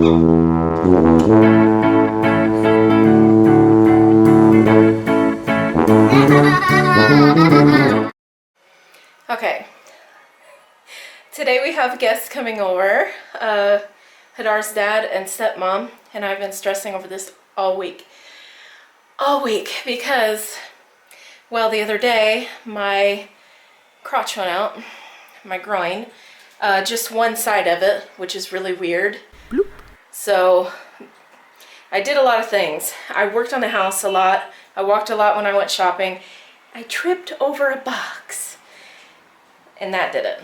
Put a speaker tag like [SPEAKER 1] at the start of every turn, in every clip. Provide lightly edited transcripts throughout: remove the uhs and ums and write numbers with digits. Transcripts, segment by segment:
[SPEAKER 1] Okay, today we have guests coming over, Hadar's dad and stepmom, and I've been stressing over this all week. Because, well, the other day my crotch went out, my groin, just one side of it, which is really weird. Bloop. So I did a lot of things. I worked on the house a lot. I walked a lot when I went shopping. I tripped over a box, and that did it.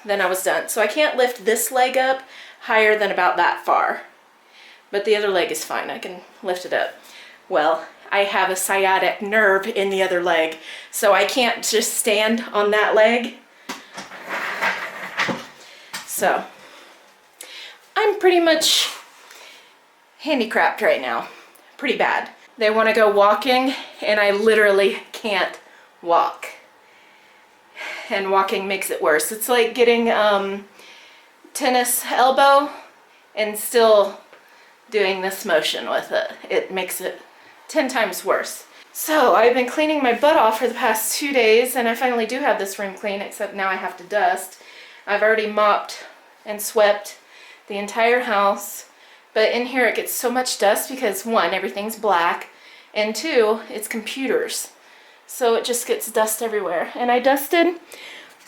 [SPEAKER 1] Then I was done. So I can't lift this leg up higher than about that far, but the other leg is fine. I can lift it up. Well, I have a sciatic nerve in the other leg, so I can't just stand on that leg. So I'm pretty much handicapped right now, pretty bad. They want to go walking, and I literally can't walk. And walking makes it worse. It's like getting tennis elbow and still doing this motion with it. It makes it 10 times worse. So I've been cleaning my butt off for the past 2 days, and I finally do have this room clean, except now I have to dust. I've already mopped and swept the entire house, but in here it gets so much dust because 1, everything's black, and 2, it's computers. So it just gets dust everywhere. And I dusted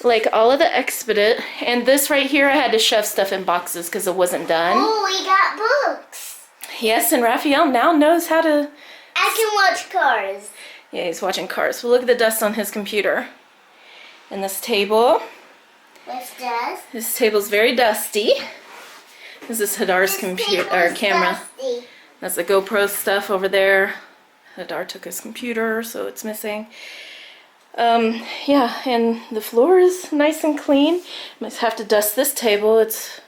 [SPEAKER 1] like all of the expedite, and this right here I had to shove stuff in boxes because it wasn't done.
[SPEAKER 2] Oh, we got books.
[SPEAKER 1] Yes, and Rafael now knows how to...
[SPEAKER 2] I can watch Cars.
[SPEAKER 1] Yeah, he's watching Cars. Well, look at the dust on his computer. And this table.
[SPEAKER 2] What's dust?
[SPEAKER 1] This table's very dusty. This is Hadar's computer or camera.
[SPEAKER 2] Dusty.
[SPEAKER 1] That's the GoPro stuff over there. Hadar took his computer, so it's missing. Yeah, and the floor is nice and clean. Must have to dust this table. It's,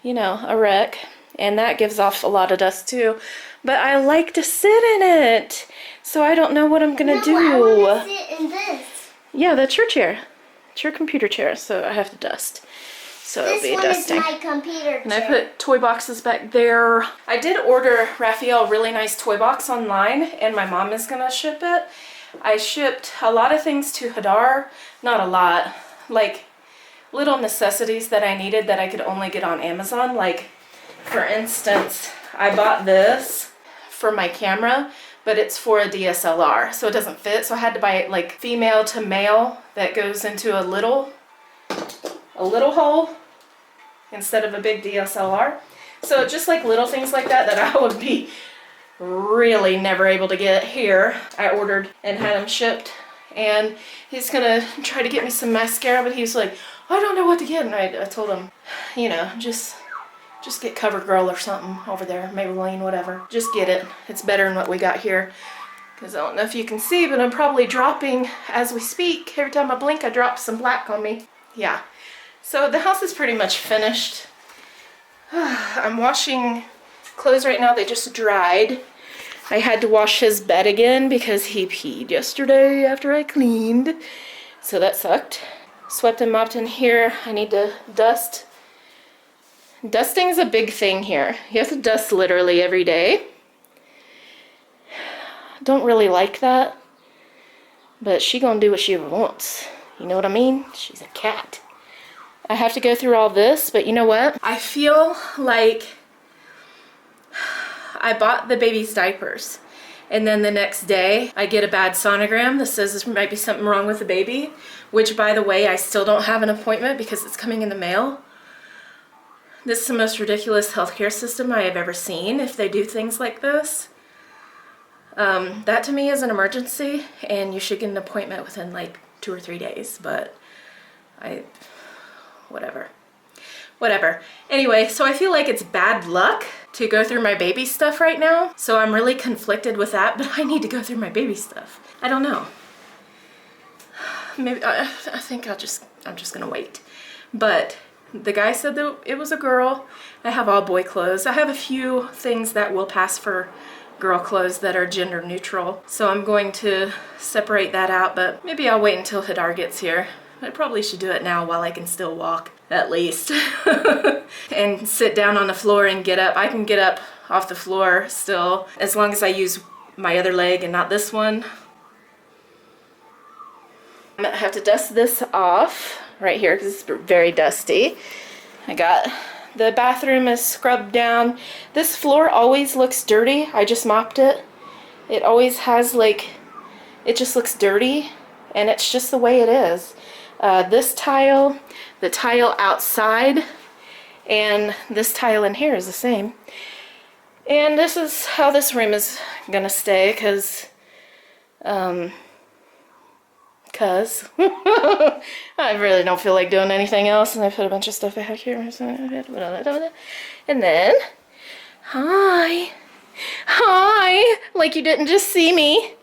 [SPEAKER 1] you know, a wreck. And that gives off a lot of dust too. But I like to sit in it. So I don't know what I'm gonna do.
[SPEAKER 2] I want to sit in this.
[SPEAKER 1] Yeah, that's your chair. It's your computer chair, so I have to dust. So
[SPEAKER 2] This
[SPEAKER 1] it'll be
[SPEAKER 2] one
[SPEAKER 1] dusting.
[SPEAKER 2] is my computer chair.
[SPEAKER 1] And I put toy boxes back there. I did order Rafael a really nice toy box online, and my mom is gonna ship it. I shipped a lot of things to Hadar. Not a lot. Like little necessities that I needed that I could only get on Amazon. Like, for instance, I bought this for my camera, but it's for a DSLR, so it doesn't fit. So I had to buy it like female to male that goes into a little hole instead of a big DSLR. So just like little things like that that I would be really never able to get here, I ordered and had him shipped. And he's gonna try to get me some mascara, but he's like, I don't know what to get. And I told him, you know, just get CoverGirl or something over there, Maybelline, whatever. Just get it. It's better than what we got here. Because I don't know if you can see, but I'm probably dropping as we speak. Every time I blink, I drop some black on me. Yeah. So the house is pretty much finished. I'm washing clothes right now. They just dried. I had to wash his bed again because he peed yesterday after I cleaned. So that sucked. Swept and mopped in here. I need to dust. Dusting's a big thing here. You have to dust literally every day. Don't really like that, but she gonna do what she wants. You know what I mean? She's a cat. I have to go through all this, but you know what? I feel like I bought the baby's diapers, and then the next day I get a bad sonogram that says there might be something wrong with the baby, which, by the way, I still don't have an appointment because it's coming in the mail. This is the most ridiculous healthcare system I have ever seen if they do things like this. That to me is an emergency, and you should get an appointment within like 2 or 3 days, but whatever. Anyway, so I feel like it's bad luck to go through my baby stuff right now, so I'm really conflicted with that, but I need to go through my baby stuff. I don't know. Maybe, I think I'm just gonna wait. But the guy said that it was a girl. I have all boy clothes. I have a few things that will pass for girl clothes that are gender neutral. So I'm going to separate that out, but maybe I'll wait until Hadar gets here. I probably should do it now while I can still walk. at least. And sit down on the floor and get up. I can get up off the floor still, as long as I use my other leg and not this one. I'm gonna have to dust this off right here because it's very dusty. The bathroom is scrubbed down. This floor always looks dirty. I just mopped it. It always has like, it just looks dirty, and it's just the way it is. This tile, the tile outside, and this tile in here is the same. And this is how this room is gonna stay, cause I really don't feel like doing anything else, and I put a bunch of stuff back here. And then, hi, like you didn't just see me.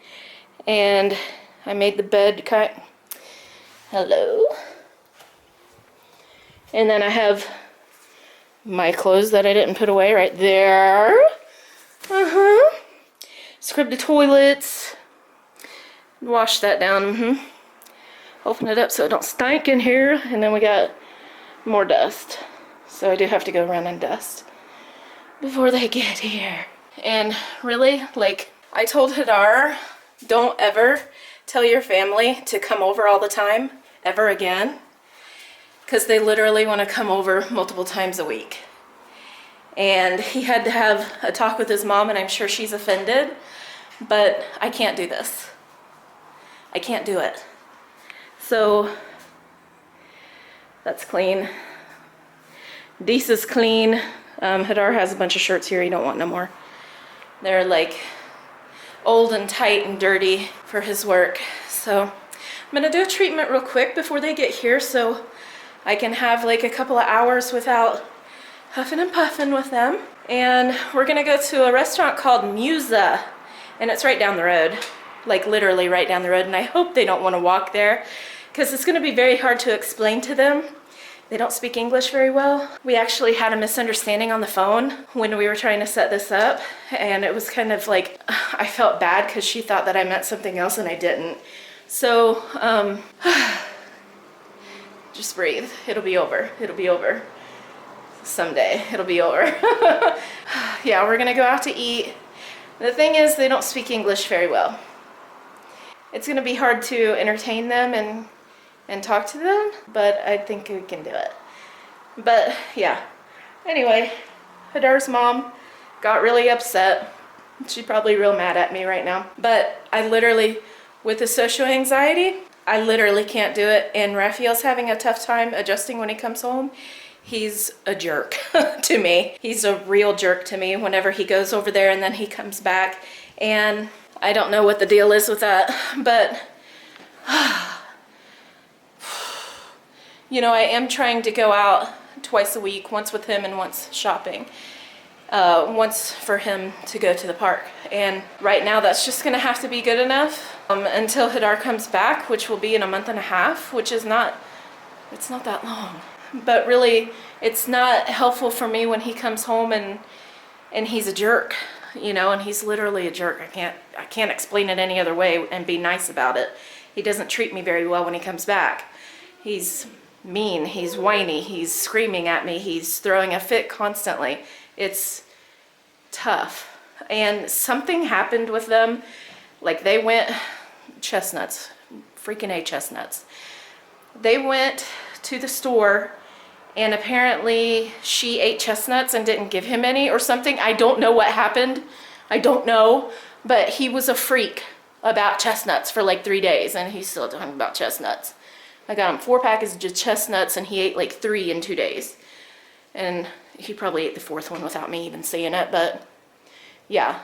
[SPEAKER 1] And I made the bed hello. And then I have my clothes that I didn't put away right there. Scrub the toilets. Wash that down. Open it up so it don't stink in here. And then we got more dust. So I do have to go around and dust before they get here. And really, like, I told Hadar, don't ever tell your family to come over all the time, ever again. Because they literally want to come over multiple times a week. And he had to have a talk with his mom, and I'm sure she's offended. But I can't do this. I can't do it. So, that's clean. This is clean. Hadar has a bunch of shirts here he don't want no more. They're like old and tight and dirty for his work. So, I'm gonna do a treatment real quick before they get here so I can have like a couple of hours without huffing and puffing with them. And we're gonna go to a restaurant called Musa, and it's right down the road. Like literally right down the road, and I hope they don't want to walk there because it's going to be very hard to explain to them. They don't speak English very well. We actually had a misunderstanding on the phone when we were trying to set this up, and it was kind of like I felt bad because she thought that I meant something else and I didn't. So just breathe. It'll be over. It'll be over. Someday it'll be over. Yeah, we're gonna go out to eat. The thing is, they don't speak English very well. It's going to be hard to entertain them and talk to them, but I think we can do it. But yeah, anyway, Hadar's mom got really upset. She's probably real mad at me right now. But I literally, with the social anxiety, I literally can't do it. And Rafael's having a tough time adjusting when he comes home. He's a jerk to me. He's a real jerk to me whenever he goes over there and then he comes back. And I don't know what the deal is with that, but you know, I am trying to go out twice a week, once with him and once shopping. Once for him to go to the park. And right now that's just gonna have to be good enough until Hadar comes back, which will be in a month and a half, which is not, it's not that long. But really, it's not helpful for me when he comes home and he's a jerk. You know, and he's literally a jerk. I can't explain it any other way and be nice about it. He doesn't treat me very well when he comes back. He's mean, he's whiny, he's screaming at me, he's throwing a fit constantly. It's tough. And something happened with them. Like they went, chestnuts, freaking A chestnuts. They went to the store and apparently she ate chestnuts and didn't give him any or something. I don't know what happened. I don't know. But he was a freak about chestnuts for like 3 days and he's still talking about chestnuts. I got him 4 packages of chestnuts and he ate like 3 in 2 days. And he probably ate the 4th one without me even seeing it. But yeah,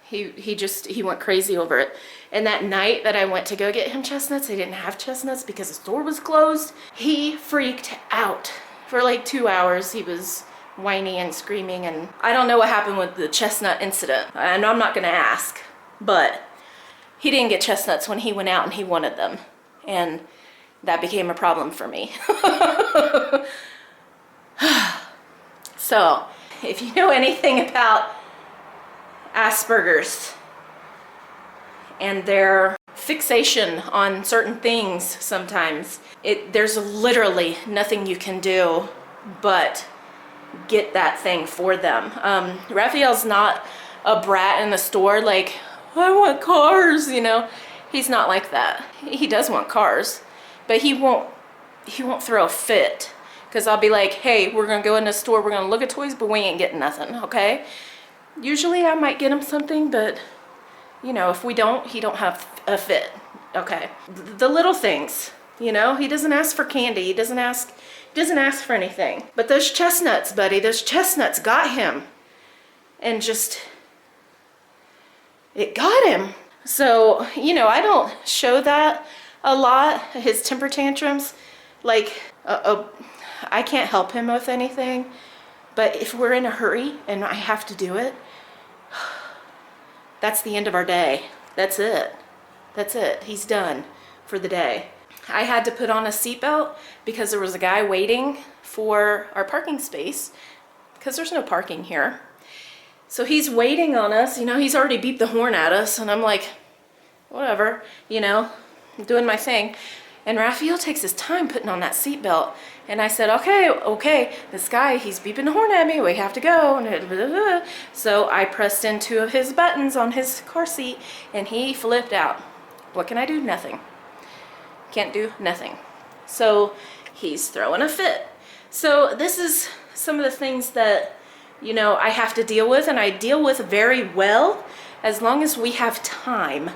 [SPEAKER 1] he went crazy over it. And that night that I went to go get him chestnuts, they didn't have chestnuts because the store was closed. He freaked out. For like 2 hours, he was whiny and screaming, and I don't know what happened with the chestnut incident, and I'm not gonna ask, but he didn't get chestnuts when he went out and he wanted them, and that became a problem for me. So, if you know anything about Asperger's and their fixation on certain things sometimes. There's literally nothing you can do but get that thing for them. Raphael's not a brat in the store like, I want cars, you know. He's not like that. He does want cars, but he won't throw a fit. Because I'll be like, hey, we're going to go in the store, we're going to look at toys, but we ain't getting nothing, okay? Usually I might get him something, but, you know, if we don't, he don't have a fit, okay? The little things, you know? He doesn't ask for candy. He doesn't ask for anything. But those chestnuts, buddy, those chestnuts got him. And just, it got him. So, you know, I don't show that a lot, his temper tantrums. Like, I can't help him with anything, but if we're in a hurry and I have to do it, that's the end of our day. That's it. That's it. He's done for the day. I had to put on a seatbelt because there was a guy waiting for our parking space because there's no parking here. So he's waiting on us, you know, he's already beeped the horn at us, and I'm like, whatever, you know, I'm doing my thing. And Raphael takes his time putting on that seatbelt. And I said, okay, this guy, he's beeping the horn at me, we have to go. So I pressed in 2 of his buttons on his car seat, and he flipped out. What can I do? Nothing. Can't do nothing. So he's throwing a fit. So this is some of the things that, you know, I have to deal with, and I deal with very well as long as we have time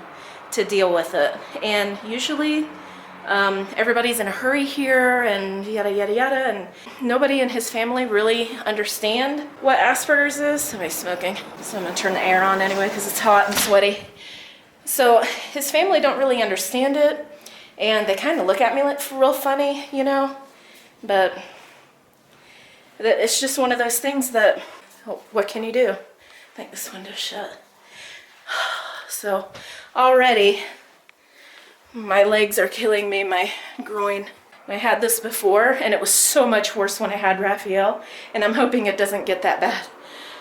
[SPEAKER 1] to deal with it. And usually everybody's in a hurry here and yada yada yada, and nobody in his family really understand what Asperger's is. Somebody's smoking, so I'm gonna turn the air on anyway because it's hot and sweaty. So his family don't really understand it, and they kind of look at me like real funny, you know, but it's just one of those things that, what can you do? I think this window's shut. So already my legs are killing me, my groin. I had this before, and it was so much worse when I had Raphael, and I'm hoping it doesn't get that bad.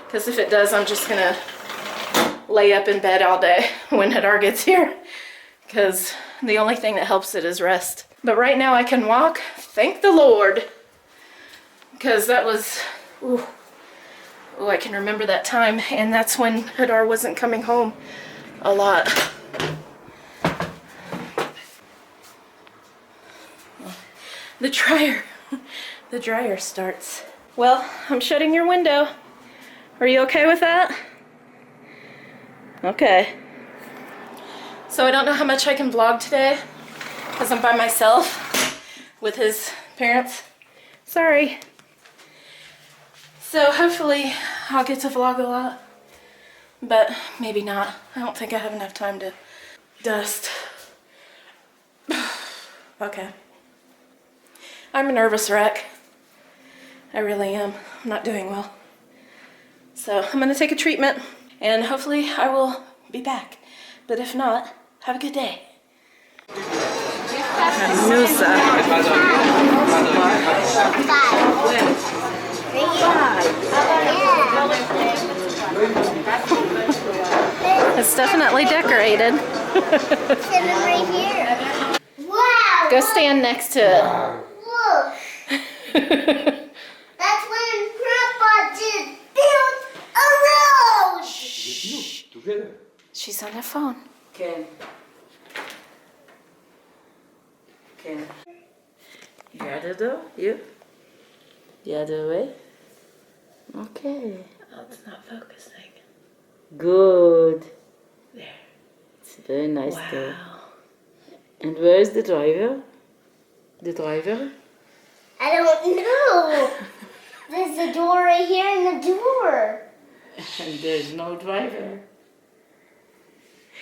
[SPEAKER 1] Because if it does, I'm just gonna lay up in bed all day when Hadar gets here. Because the only thing that helps it is rest. But right now I can walk, thank the Lord. Because that was, ooh, I can remember that time, and that's when Hadar wasn't coming home a lot. The dryer starts. Well, I'm shutting your window. Are you okay with that? Okay. So I don't know how much I can vlog today because I'm by myself with his parents. Sorry. So hopefully I'll get to vlog a lot, but maybe not. I don't think I have enough time to dust. Okay. I'm a nervous wreck. I really am. I'm not doing well. So I'm gonna take a treatment and hopefully I will be back. But if not, have a good day. Musa. It's definitely decorated.
[SPEAKER 2] Right here. Wow!
[SPEAKER 1] Go stand next to it.
[SPEAKER 2] Look! That's when Grandpa did build a road!
[SPEAKER 1] Shh. She's on the phone.
[SPEAKER 3] Ken. The other door? You? The other way? Okay.
[SPEAKER 1] Oh, it's not focusing.
[SPEAKER 3] Good.
[SPEAKER 1] There.
[SPEAKER 3] It's a very nice door.
[SPEAKER 1] Wow.
[SPEAKER 3] And where is the driver? The driver?
[SPEAKER 2] I don't know. There's a door right here and the door.
[SPEAKER 3] And there's no driver.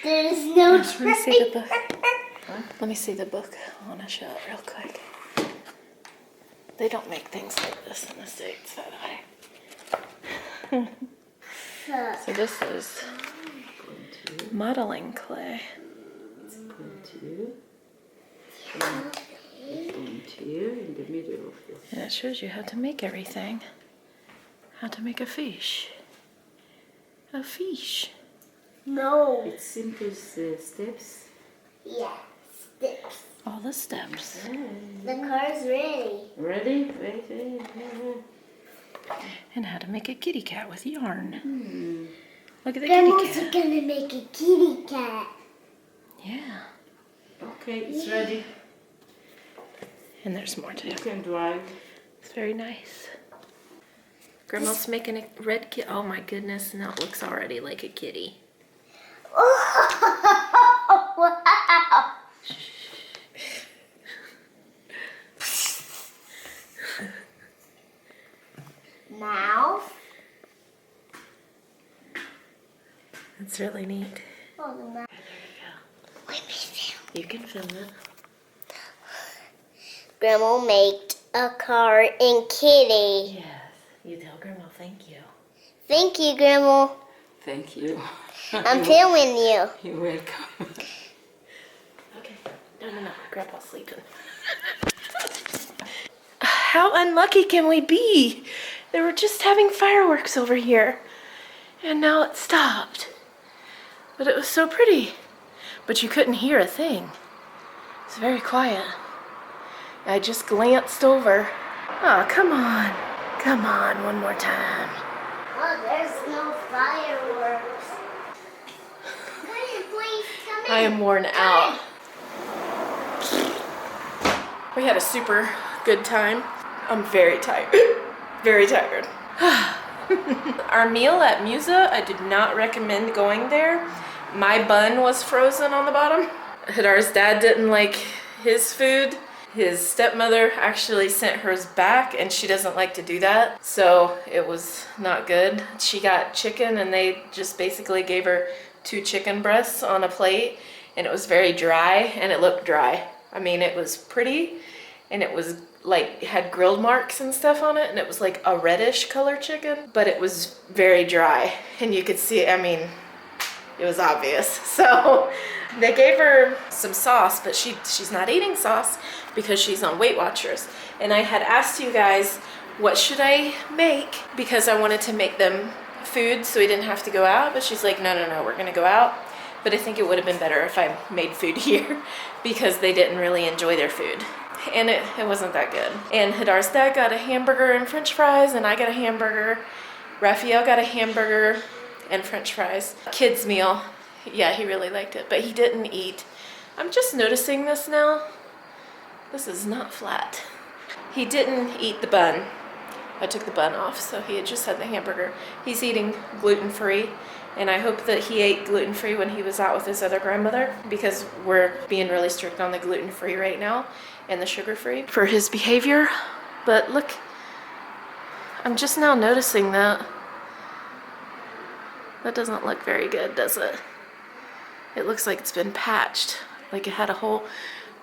[SPEAKER 2] There's no
[SPEAKER 1] Let me see the
[SPEAKER 2] driver.
[SPEAKER 1] book. Let me see the book. I want to show it real quick. They don't make things like this in the States, by the way. So this is modeling clay.
[SPEAKER 3] Point here. Point here in the middle of this.
[SPEAKER 1] And it shows you how to make everything. How to make a fish. A fish.
[SPEAKER 2] No.
[SPEAKER 3] It's simple steps.
[SPEAKER 2] Yeah, steps.
[SPEAKER 1] All the steps.
[SPEAKER 2] The car's ready.
[SPEAKER 3] Ready? Wait.
[SPEAKER 1] And how to make a kitty cat with yarn. Look at the
[SPEAKER 2] Grandma's
[SPEAKER 1] kitty cat.
[SPEAKER 2] gonna make a kitty cat.
[SPEAKER 1] Yeah.
[SPEAKER 3] Okay, it's ready.
[SPEAKER 1] And there's more too.
[SPEAKER 3] You can drive.
[SPEAKER 1] It's very nice. Grandma's making a red kitty. Oh my goodness, now it looks already like a kitty.
[SPEAKER 2] Oh, wow. Mouth.
[SPEAKER 1] It's really neat.
[SPEAKER 2] Oh, the mouth. Let me see.
[SPEAKER 1] You can film it.
[SPEAKER 2] Grandma made a car and kitty.
[SPEAKER 1] Yes. You tell Grandma thank you.
[SPEAKER 2] Thank you, Grandma.
[SPEAKER 3] Thank you.
[SPEAKER 2] I'm filming you.
[SPEAKER 3] You're welcome.
[SPEAKER 1] Okay. No. Grandpa's sleeping. How unlucky can we be? They were just having fireworks over here. And now it stopped. But it was so pretty. But you couldn't hear a thing. It's very quiet. I just glanced over. Oh, come on. Come on, one more time.
[SPEAKER 2] Oh, there's no fireworks. Please come in.
[SPEAKER 1] I am worn out. We had a super good time. I'm very tired. Very tired. Our meal at Musa, I did not recommend going there. My bun was frozen on the bottom. Hadar's dad didn't like his food. His stepmother actually sent hers back, and she doesn't like to do that, so it was not good. She got chicken, and they just basically gave her 2 chicken breasts on a plate, and it was very dry, and it looked dry. I mean, it was pretty, and it was like, had grilled marks and stuff on it, and it was like a reddish color chicken, but it was very dry, and you could see, I mean, it was obvious. So they gave her some sauce, but she's not eating sauce because she's on Weight Watchers. And I had asked you guys, what should I make? Because I wanted to make them food so we didn't have to go out. But she's like, no, we're gonna go out. But I think it would have been better if I made food here because they didn't really enjoy their food. And it wasn't that good. And Hadar's dad got a hamburger and french fries, and I got a hamburger. Rafael got a hamburger and french fries. Kids meal. Yeah, he really liked it, but he didn't eat. I'm just noticing this now. This is not flat. He didn't eat the bun. I took the bun off, so he had just had the hamburger. He's eating gluten-free, and I hope that he ate gluten-free when he was out with his other grandmother, because we're being really strict on the gluten-free right now and the sugar-free for his behavior. But look, I'm just now noticing that. That doesn't look very good, does it? It looks like it's been patched. Like it had a hole,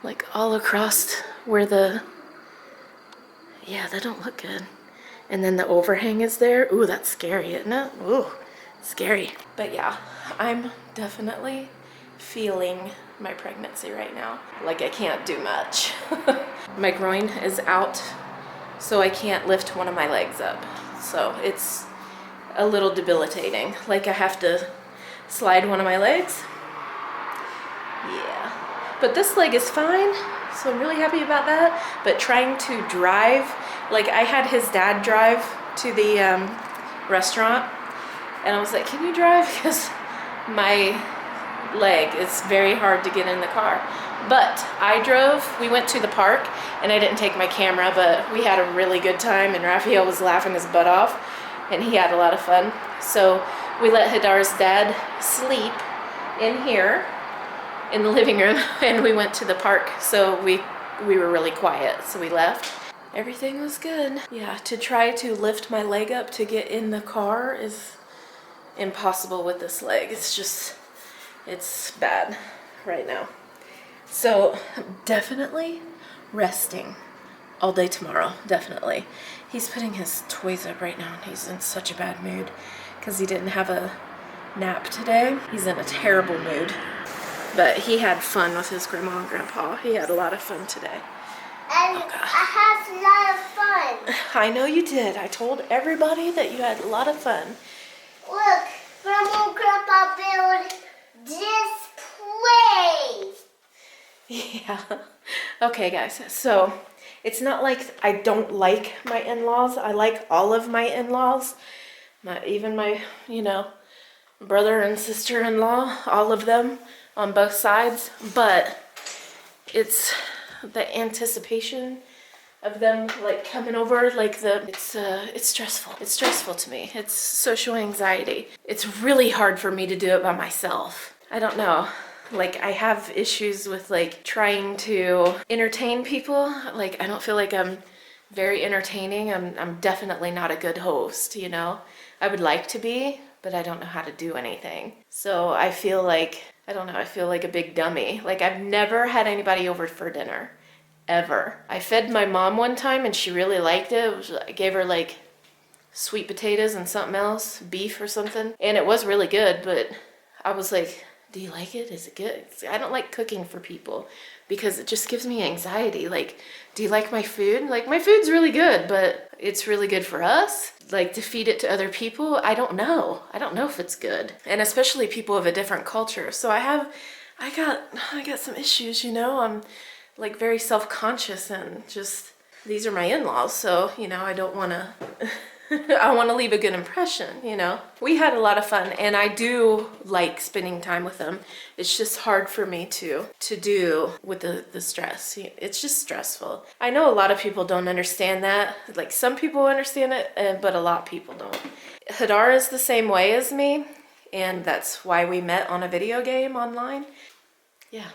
[SPEAKER 1] like all across where the, yeah, that don't look good. And then the overhang is there. Ooh, that's scary, isn't it? Ooh, scary. But yeah, I'm definitely feeling my pregnancy right now. Like I can't do much. My groin is out, so I can't lift one of my legs up. So it's a little debilitating. Like I have to slide one of my legs. Yeah. But this leg is fine, so I'm really happy about that. But trying to drive, like I had his dad drive to the restaurant, and I was like, can you drive? Because my leg, it's very hard to get in the car. But I drove, we went to the park, and I didn't take my camera, but we had a really good time, and Rafael was laughing his butt off, and he had a lot of fun. So we let Hadar's dad sleep in here in the living room, and we went to the park. So we were really quiet, so we left. Everything was good. Yeah, to try to lift my leg up to get in the car is impossible with this leg. It's just, it's bad right now. So definitely resting all day tomorrow, definitely. He's putting his toys up right now, and he's in such a bad mood because he didn't have a nap today. He's in a terrible mood. But he had fun with his grandma and grandpa. He had a lot of fun today.
[SPEAKER 2] And I had a lot of fun.
[SPEAKER 1] I know you did. I told everybody that you had a lot of fun.
[SPEAKER 2] Look, Grandma and Grandpa built this place.
[SPEAKER 1] Yeah. Okay, guys. So it's not like I don't like my in-laws. I like all of my in-laws. Even my, brother and sister-in-law, all of them on both sides. But it's the anticipation of them like coming over, like it's stressful. It's stressful to me. It's social anxiety. It's really hard for me to do it by myself. I don't know. Like I have issues with like trying to entertain people. Like I don't feel like I'm very entertaining. I'm definitely not a good host, I would like to be, but I don't know how to do anything. So I feel like, I don't know, I feel like a big dummy. Like I've never had anybody over for dinner. Ever. I fed my mom one time and she really liked it. I gave her like sweet potatoes and something else, beef or something. And it was really good, but I was like, do you like it? Is it good? I don't like cooking for people because it just gives me anxiety. Like, do you like my food? Like my food's really good, but it's really good for us. Like to feed it to other people, I don't know. I don't know if it's good. And especially people of a different culture. So I got some issues, I'm like very self-conscious and just, these are my in-laws, so, I don't want to, I want to leave a good impression, We had a lot of fun and I do like spending time with them. It's just hard for me to do with the stress. It's just stressful. I know a lot of people don't understand that. Like some people understand it, but a lot of people don't. Hadar is the same way as me, and that's why we met on a video game online. Yeah.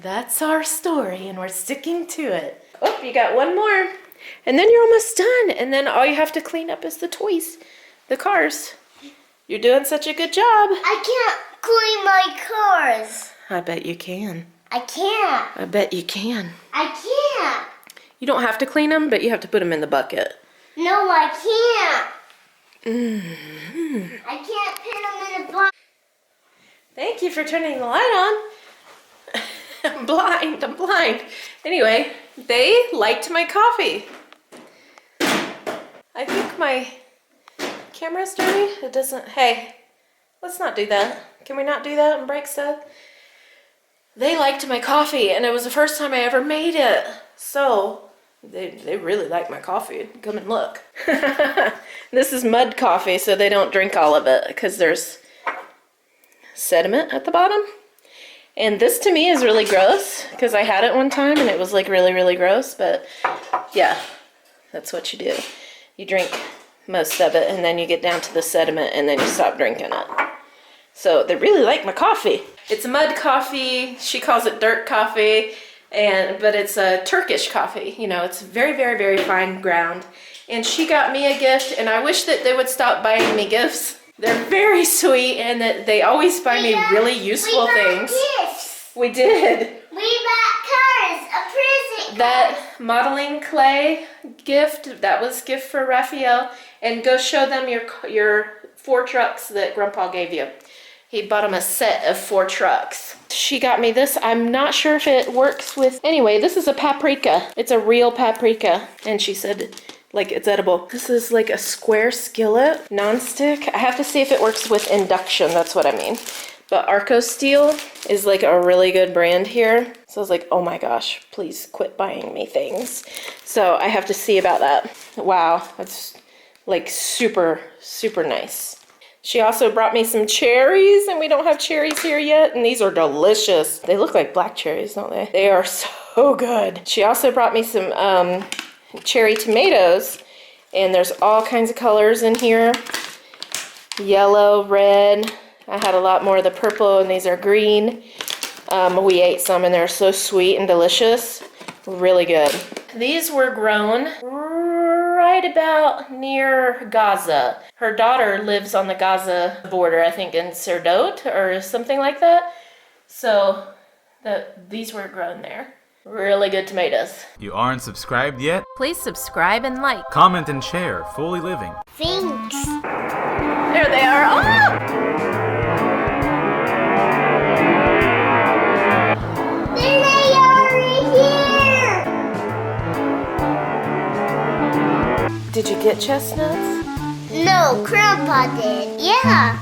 [SPEAKER 1] That's our story, and we're sticking to it. Oh, you got one more. And then you're almost done. And then all you have to clean up is the toys, the cars. You're doing such a good job.
[SPEAKER 2] I can't clean my cars.
[SPEAKER 1] I bet you can.
[SPEAKER 2] I can't.
[SPEAKER 1] I bet you can.
[SPEAKER 2] I can't.
[SPEAKER 1] You don't have to clean them, but you have to put them in the bucket.
[SPEAKER 2] No, I can't. Mm-hmm. I can't put them in a bucket.
[SPEAKER 1] Thank you for turning the light on. I'm blind. Anyway, they liked my coffee. I think my camera's dirty. It doesn't, hey, let's not do that. Can we not do that and break stuff? They liked my coffee and it was the first time I ever made it. So they really like my coffee. Come and look. This is mud coffee, so they don't drink all of it because there's sediment at the bottom. And this to me is really gross because I had it one time and it was like really, really gross. But yeah, that's what you do. You drink most of it and then you get down to the sediment and then you stop drinking it. So they really like my coffee. It's mud coffee. She calls it dirt coffee, but it's a Turkish coffee. It's very, very, very fine ground. And she got me a gift, and I wish that they would stop buying me gifts. They're very sweet, and that they always buy me really useful things.
[SPEAKER 2] Gifts.
[SPEAKER 1] We did.
[SPEAKER 2] We bought cars, a present.
[SPEAKER 1] That modeling clay gift, that was gift for Rafael. And go show them your 4 trucks that Grandpa gave you. He bought him a set of 4 trucks. She got me this. I'm not sure if it works with... Anyway, this is a paprika. It's a real paprika. And she said... like it's edible. This is like a square skillet, non-stick. I have to see if it works with induction, that's what I mean. But Arco Steel is like a really good brand here. So I was like, oh my gosh, please quit buying me things. So I have to see about that. Wow, that's like super, super nice. She also brought me some cherries, and we don't have cherries here yet, and these are delicious. They look like black cherries, don't they? They are so good. She also brought me some cherry tomatoes, and there's all kinds of colors in here. Yellow, red. I had a lot more of the purple, and these are green. We ate some, and they're so sweet and delicious. Really good. These were grown right about near Gaza. Her daughter lives on the Gaza border, I think in Serdot or something like that. So these were grown there. Really good tomatoes.
[SPEAKER 4] You aren't subscribed yet?
[SPEAKER 1] Please subscribe and like.
[SPEAKER 4] Comment and share. FoolyLiving.
[SPEAKER 2] Thanks.
[SPEAKER 1] There they are. Oh!
[SPEAKER 2] There they are here.
[SPEAKER 1] Did you get chestnuts?
[SPEAKER 2] No, Grandpa did. Yeah.